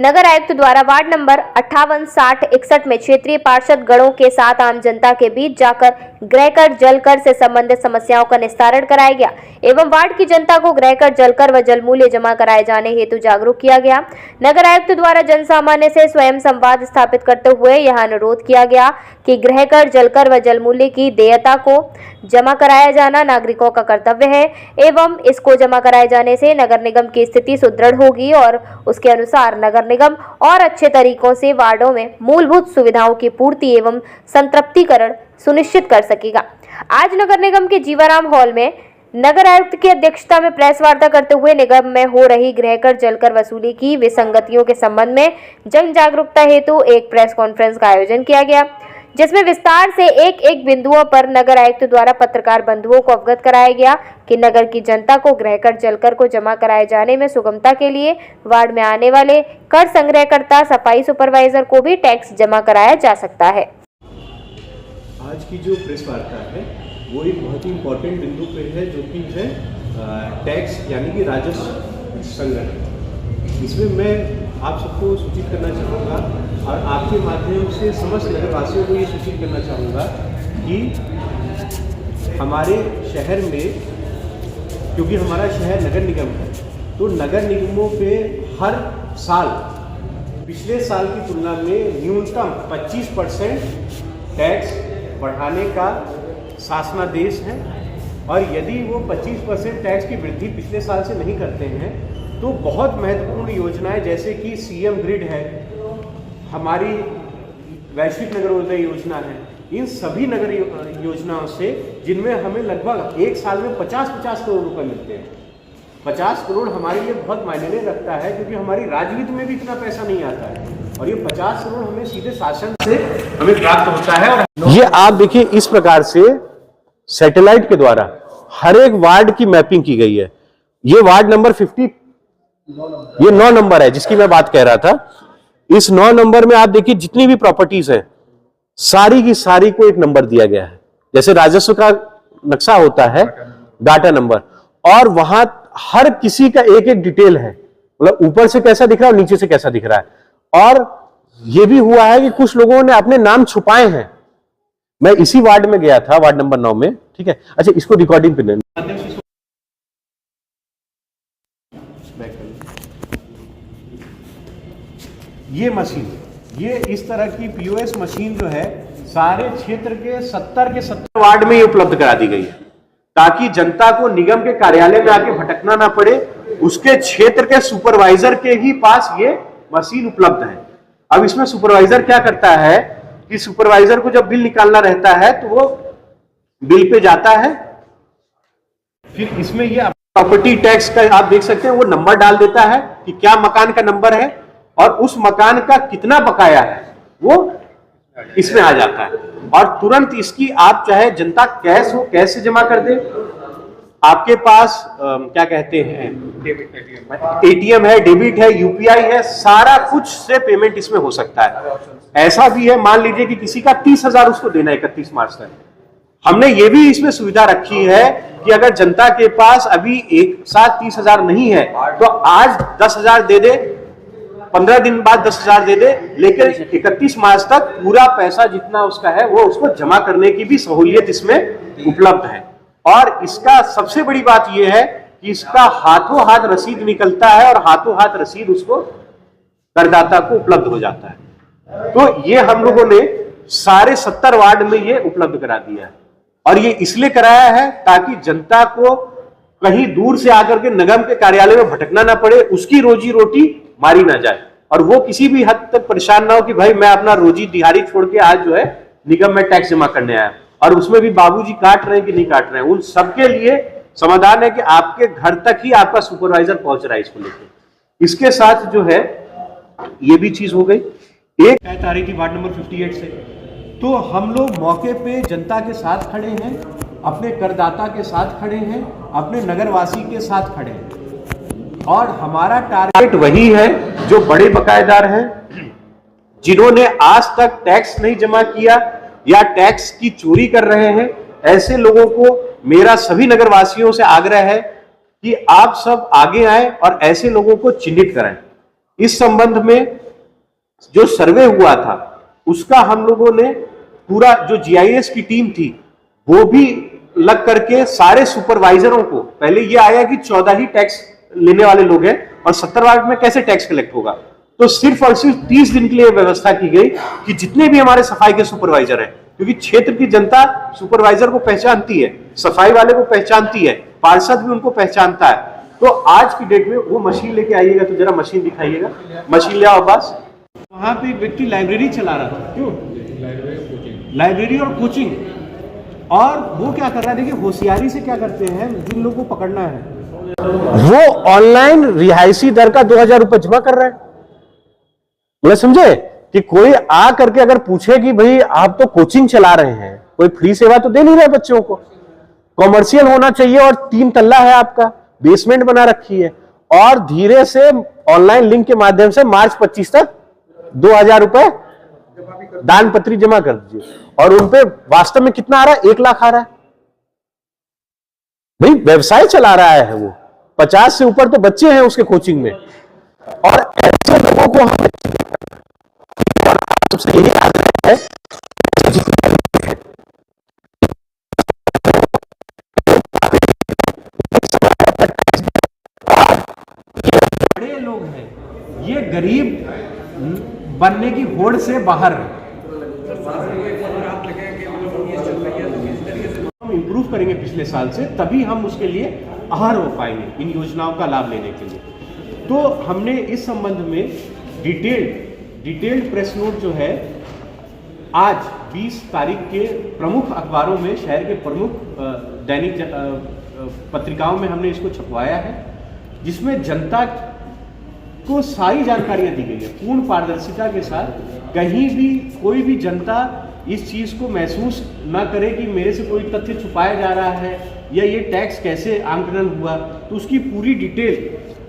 नगर आयुक्त द्वारा ward number 58, 60, 61 में क्षेत्रीय पार्षद गणों के साथ आम जनता के बीच जाकर गृहकर जलकर से संबंधित समस्याओं का निस्तारण कराया गया एवं वार्ड की जनता को गृहकर जलकर व जल मूल्य जमा कराए जाने हेतु जागरूक किया गया। नगर आयुक्त द्वारा जन सामान्य से स्वयं संवाद स्थापित करते हुए यह अनुरोध किया गया कि गृहकर जलकर व जल मूल्य की देयता को जमा कराया जाना नागरिकों का कर्तव्य है एवं इसको जमा कराए जाने से नगर निगम की स्थिति सुदृढ़ होगी और उसके अनुसार नगर निगम और अच्छे तरीकों से वार्डों में मूलभूत सुविधाओं की पूर्ति एवं संतृप्तिकरण सुनिश्चित कर सकेगा। आज नगर निगम के जीवाराम हॉल में नगर आयुक्त की अध्यक्षता में प्रेस वार्ता करते हुए निगम में हो रही गृहकर जलकर वसूली की विसंगतियों के संबंध में जन जागरूकता हेतु एक प्रेस कॉन्फ्रेंस का आयोजन किया गया, जिसमें विस्तार से एक एक बिंदुओं पर नगर आयुक्त द्वारा पत्रकार बंधुओं को अवगत कराया गया कि नगर की जनता को गृहकर जलकर को जमा कराए जाने में सुगमता के लिए वार्ड में आने वाले कर संग्रहकर्ता, सफाई सुपरवाइजर को भी टैक्स जमा कराया जा सकता है। आज की जो प्रेस वार्ता है वो एक बहुत ही इम्पोर्टेंट बिंदु पे है, जो कि है टैक्स यानी कि राजस्व संग्रह। इसमें मैं आप सबको सूचित करना चाहूँगा और आपके माध्यम से समस्त नगरवासियों को ये सूचित करना चाहूँगा कि हमारे शहर में, क्योंकि हमारा शहर नगर निगम है, तो नगर निगमों पे हर साल पिछले साल की तुलना में न्यूनतम 25% टैक्स बढ़ाने का शासनादेश है। और यदि वो 25% टैक्स की वृद्धि पिछले साल से नहीं करते हैं तो बहुत महत्वपूर्ण योजनाएं जैसे कि सीएम ग्रिड है, हमारी वैश्विक नगरोदय योजना है, इन सभी नगर योजनाओं से जिनमें हमें लगभग एक साल में 50-50 करोड़ रुपए मिलते हैं। 50 करोड़ हमारे लिए बहुत मायने रखता है, क्योंकि हमारी राजनीति में भी इतना पैसा नहीं आता है और ये 50 करोड़ हमें सीधे शासन से हमें प्राप्त होता है। और ये आप देखिए, इस प्रकार से सैटेलाइट के द्वारा हर एक वार्ड की मैपिंग की गई है। ये वार्ड नंबर 50, ये 9 नंबर है जिसकी मैं बात कह रहा था। इस 9 नंबर में आप देखिए जितनी भी प्रॉपर्टीज हैं सारी की सारी को एक नंबर दिया गया है। जैसे राजस्व का नक्शा होता है, डाटा नंबर, और वहां हर किसी का एक एक डिटेल है, मतलब ऊपर से कैसा दिख रहा है और नीचे से कैसा दिख रहा है। और यह भी हुआ है कि कुछ लोगों ने अपने नाम छुपाए हैं। मैं इसी वार्ड में गया था, वार्ड नंबर 9 में, ठीक है। अच्छा, इसको रिकॉर्डिंग पे लेना। ये मशीन, ये इस तरह की पीओएस मशीन जो है सारे क्षेत्र के 70 के 70 वार्ड में ये उपलब्ध करा दी गई है, ताकि जनता को निगम के कार्यालय में आके भटकना ना पड़े। उसके क्षेत्र के सुपरवाइजर के ही पास ये मशीन उपलब्ध है। अब इसमें सुपरवाइजर क्या करता है कि सुपरवाइजर को जब बिल निकालना रहता है तो वो बिल पे जाता है, फिर इसमें ये प्रॉपर्टी टैक्स का आप देख सकते हैं, वो नंबर डाल देता है कि क्या मकान का नंबर है और उस मकान का कितना बकाया है, वो इसमें आ जाता है। और तुरंत इसकी आप चाहे जनता कैश हो, कैश से जमा कर दे, आपके पास क्या कहते हैं, एटीएम है, डेबिट है, यूपीआई है, सारा कुछ से पेमेंट इसमें हो सकता है। ऐसा भी है, मान लीजिए कि किसी का 30,000 उसको देना है 31 मार्च तक, हमने ये भी इसमें सुविधा रखी है कि अगर जनता के पास अभी एक साथ 30,000 नहीं है तो आज 10,000 दे दे, 15 दिन बाद 10,000 दे दे, लेकिन 31 मार्च तक पूरा पैसा जितना उसका है वो उसको जमा करने की भी सहूलियत इसमें उपलब्ध है। और इसका सबसे बड़ी बात यह है कि इसका हाथों हाथ रसीद निकलता है और हाथों हाथ रसीद उसको करदाता को उपलब्ध हो जाता है। तो ये हम लोगों ने सारे 70 वार्ड में ये उपलब्ध करा दिया है। और ये इसलिए कराया है ताकि जनता को कहीं दूर से आकर के निगम के कार्यालय में भटकना ना पड़े, उसकी रोजी रोटी मारी ना जाए और वो किसी भी हद तक परेशान ना हो कि भाई मैं अपना रोजी दिहाड़ी छोड़ के आज जो है निगम में टैक्स जमा करने आया, और उसमें भी बाबूजी काट रहे हैं कि नहीं काट रहे हैं। उन सबके लिए समाधान है कि आपके घर तक ही आपका सुपरवाइजर पहुंच रहा है इसको लेकर। इसके साथ जो है ये भी चीज हो गई। एक आ रही थी वार्ड नंबर 58 से, तो हम लोग मौके पे जनता के साथ खड़े हैं, अपने करदाता के साथ खड़े हैं, अपने नगरवासी के साथ खड़े हैं। और हमारा टारगेट वही है जो बड़े बकायेदार हैं, जिन्होंने आज तक टैक्स नहीं जमा किया या टैक्स की चोरी कर रहे हैं। ऐसे लोगों को मेरा सभी नगरवासियों से आग्रह है कि आप सब आगे आए और ऐसे लोगों को चिन्हित करें। इस संबंध में जो सर्वे हुआ था उसका हम लोगों ने पूरा जो जीआईएस की टीम थी वो भी लग करके सारे सुपरवाइजरों को, पहले ये आया कि 14 ही टैक्स लेने वाले लोग हैं और 70 वार्ड में कैसे टैक्स कलेक्ट होगा, तो सिर्फ और सिर्फ 30 दिन के लिए व्यवस्था की गई कि जितने भी हमारे सफाई के सुपरवाइजर हैं, क्योंकि क्षेत्र की जनता सुपरवाइजर को पहचानती है, सफाई वाले को पहचानती है, पार्षद भी उनको पहचानता है, तो आज की डेट में वो मशीन लेके आइएगा, तो जरा मशीन दिखाइएगा, मशीन ले आओ पास। वहां पे एक व्यक्ति लाइब्रेरी चला रहा था, क्यों? लाइब्रेरी और कोचिंग, और वो क्या कर रहा है, देखिए होशियारी से क्या करते हैं, जिन लोगों को पकड़ना है वो ऑनलाइन रिहायशी दर का 2000 रुपए जमा कर रहा है। मतलब समझे कि कोई आ करके अगर पूछे कि भाई आप तो कोचिंग चला रहे हैं, कोई फ्री सेवा तो दे नहीं रहे बच्चों को, कॉमर्शियल होना चाहिए और 3 तल्ला है आपका, बेसमेंट बना रखी है, और धीरे से ऑनलाइन लिंक के माध्यम से मार्च 25 तक 2000 रुपए दान पत्री जमा कर दीजिए, और उनपे वास्तव में कितना आ रहा है, 1 लाख आ रहा है। भाई व्यवसाय चला रहा है वो, 50 से ऊपर तो बच्चे हैं उसके कोचिंग में, और ऐसे लोगों को हम सबसे यही आग्रह है बड़े लोग हैं, ये गरीब बनने की होड़ से बाहर है। हम इंप्रूव करेंगे पिछले साल से, तभी हम उसके लिए आहार हो पाएंगे इन योजनाओं का लाभ लेने के लिए। तो हमने इस संबंध में डिटेल्ड प्रेस नोट जो है आज 20 तारीख के प्रमुख अखबारों में, शहर के प्रमुख दैनिक पत्रिकाओं में हमने इसको छपवाया है, जिसमें जनता को सारी जानकारियां दी गई है पूर्ण पारदर्शिता के साथ। कहीं भी कोई भी जनता इस चीज को महसूस ना करे कि मेरे से कोई तथ्य छुपाया जा रहा है या ये टैक्स कैसे आंकलन हुआ, तो उसकी पूरी डिटेल,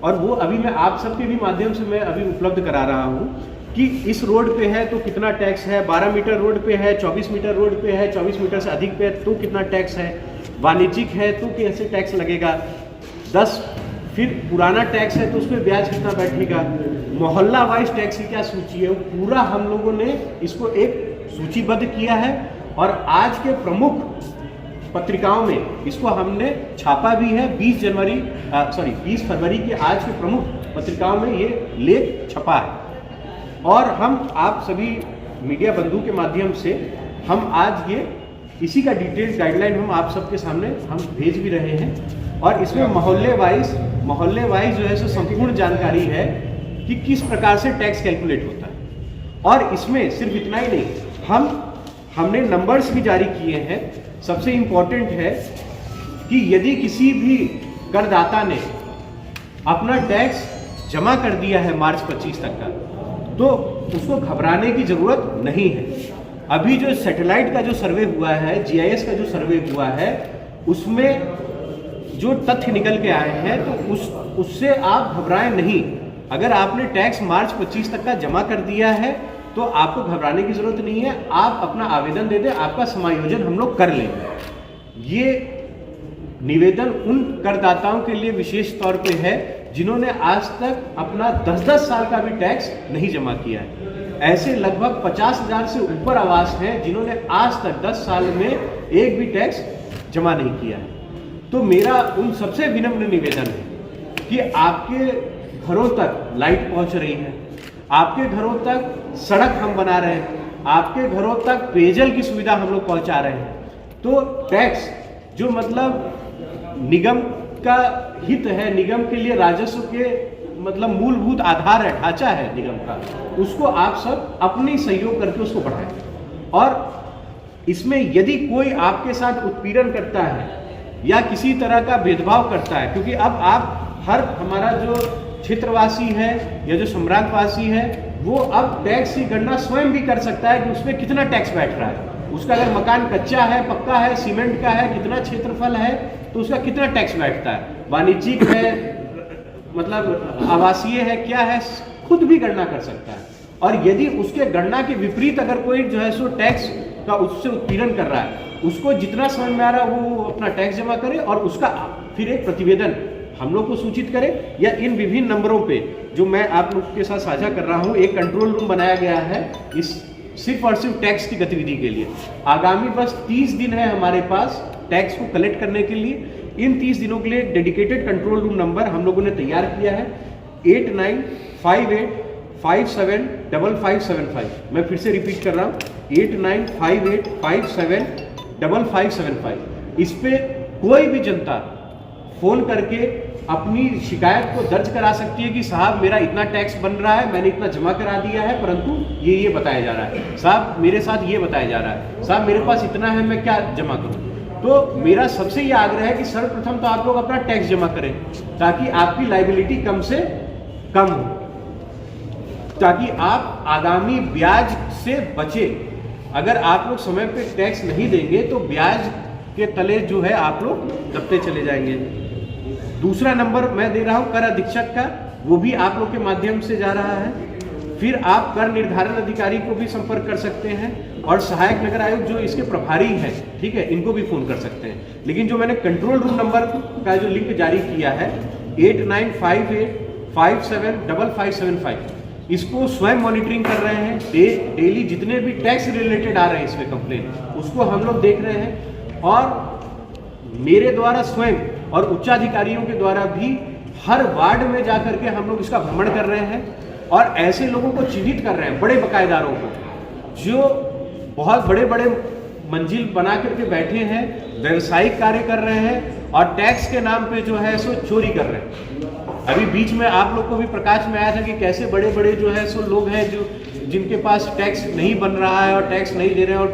और वो अभी मैं आप सबके भी माध्यम से मैं अभी उपलब्ध करा रहा हूँ कि इस रोड पे है तो कितना टैक्स है, 12 मीटर रोड पे है, 24 मीटर रोड पे है, 24 मीटर से अधिक पे है तो कितना टैक्स है, वाणिज्यिक है तो कैसे टैक्स लगेगा, 10 फिर पुराना टैक्स है तो उस पर ब्याज कितना बैठेगा, मोहल्ला वाइज टैक्स की क्या सूची है, वो पूरा हम लोगों ने इसको एक सूचीबद्ध किया है, और आज के प्रमुख पत्रिकाओं में इसको हमने छापा भी है। 20 फरवरी के आज के प्रमुख पत्रिकाओं में ये लेख छपा है, और हम आप सभी मीडिया बंधु के माध्यम से हम आज ये इसी का डिटेल्ड गाइडलाइन हम आप सबके सामने हम भेज भी रहे हैं, और इसमें मोहल्ले वाइज जो है सो संपूर्ण जानकारी है कि किस प्रकार से टैक्स कैलकुलेट होता है। और इसमें सिर्फ इतना ही नहीं, हमने नंबर्स भी जारी किए हैं। सबसे इम्पोर्टेंट है कि यदि किसी भी करदाता ने अपना टैक्स जमा कर दिया है मार्च 25 तक का, तो उसको घबराने की जरूरत नहीं है। अभी जो सैटेलाइट का जो सर्वे हुआ है, जीआईएस का जो सर्वे हुआ है, उसमें जो तथ्य निकल के आए हैं तो उससे आप घबराएं नहीं। अगर आपने टैक्स मार्च 25 तक का जमा कर दिया है तो आपको घबराने की जरूरत नहीं है। आप अपना आवेदन दे दें, आपका समायोजन हम लोग कर लेंगे। ये निवेदन उन करदाताओं के लिए विशेष तौर पे है जिन्होंने आज तक अपना 10-10 साल का भी टैक्स नहीं जमा किया है। ऐसे लगभग 50,000 से ऊपर आवास हैं जिन्होंने आज तक 10 साल में एक भी टैक्स जमा नहीं किया है। तो मेरा उन सबसे विनम्र निवेदन है कि आपके घरों तक लाइट पहुंच रही है, आपके घरों तक सड़क हम बना रहे हैं, आपके घरों तक पेयजल की सुविधा हम लोग पहुंचा रहे हैं, तो टैक्स जो मतलब निगम का हित है, निगम के लिए राजस्व के मतलब मूलभूत आधार है, ढांचा है निगम का, उसको आप सब अपनी सहयोग करके उसको बढ़ाएं। और इसमें यदि कोई आपके साथ उत्पीड़न करता है या किसी तरह का भेदभाव करता है, क्योंकि अब आप हमारा जो क्षेत्रवासी है या जो सम्रांतवासी है वो अब टैक्स की गणना स्वयं भी कर सकता है कि उसमें कितना टैक्स बैठ रहा है। उसका अगर मकान कच्चा है, पक्का है, सीमेंट का है, कितना क्षेत्रफल है, तो उसका कितना टैक्स बैठता है, वाणिज्यिक है, मतलब आवासीय है, क्या है, खुद भी गणना कर सकता है। और यदि उसके गणना के विपरीत अगर कोई जो है सो टैक्स का उससे उत्पीड़न कर रहा है, उसको जितना समझ में आ रहा है वो अपना टैक्स जमा करे और उसका फिर एक प्रतिवेदन हम लोग को सूचित करें, या इन विभिन्न नंबरों पे जो मैं आप लोग के साथ साझा कर रहा हूँ, एक कंट्रोल रूम बनाया गया है इस सिर्फ और सिर्फ टैक्स की गतिविधि के लिए। आगामी बस 30 दिन है हमारे पास टैक्स को कलेक्ट करने के लिए। इन 30 दिनों के लिए डेडिकेटेड कंट्रोल रूम नंबर हम लोगों ने तैयार किया है 8958575575। मैं फिर से रिपीट कर रहा हूँ 8958575575। इस पे कोई भी जनता फोन करके अपनी शिकायत को दर्ज करा सकती है कि साहब मेरा इतना टैक्स बन रहा है, मैंने इतना जमा करा दिया है, परंतु ये बताया जा रहा है, साहब मेरे साथ ये बताया जा रहा है, साहब मेरे पास इतना है, मैं क्या जमा करूं। तो मेरा सबसे ये आग्रह है कि सर्वप्रथम तो आप लोग अपना टैक्स जमा करें ताकि आपकी लायबिलिटी कम से कम हो, ताकि आप आगामी ब्याज से बचे। अगर आप लोग समय पे टैक्स नहीं देंगे तो ब्याज के तले जो है आप लोग दबते चले जाएंगे। दूसरा नंबर मैं दे रहा हूं कर अधीक्षक का, वो भी आप लोग के माध्यम से जा रहा है। फिर आप कर निर्धारण अधिकारी को भी संपर्क कर सकते हैं, और सहायक नगर आयुक्त जो इसके प्रभारी हैं, ठीक है, इनको भी फोन कर सकते हैं। लेकिन जो मैंने कंट्रोल रूम नंबर का जो लिंक जारी किया है 8958575575, इसको स्वयं मॉनिटरिंग कर रहे हैं। डेली जितने भी टैक्स रिलेटेड आ रहे हैं इसमें कंप्लेन, उसको हम लोग देख रहे हैं, और मेरे द्वारा स्वयं और उच्चाधिकारियों के द्वारा भी हर वार्ड में जाकर के हम लोग इसका भ्रमण कर रहे हैं, और ऐसे लोगों को चिन्हित कर रहे हैं, बड़े बकायेदारों को, जो बहुत बड़े बड़े मंजिल बना करके बैठे हैं, व्यवसायिक कार्य कर रहे हैं, और टैक्स के नाम पे जो है सो चोरी कर रहे हैं। अभी बीच में आप लोग को भी प्रकाश में आया था कि कैसे बड़े बड़े जो है सो लोग हैं जो जिनके पास टैक्स नहीं बन रहा है और टैक्स नहीं दे रहे हैं, और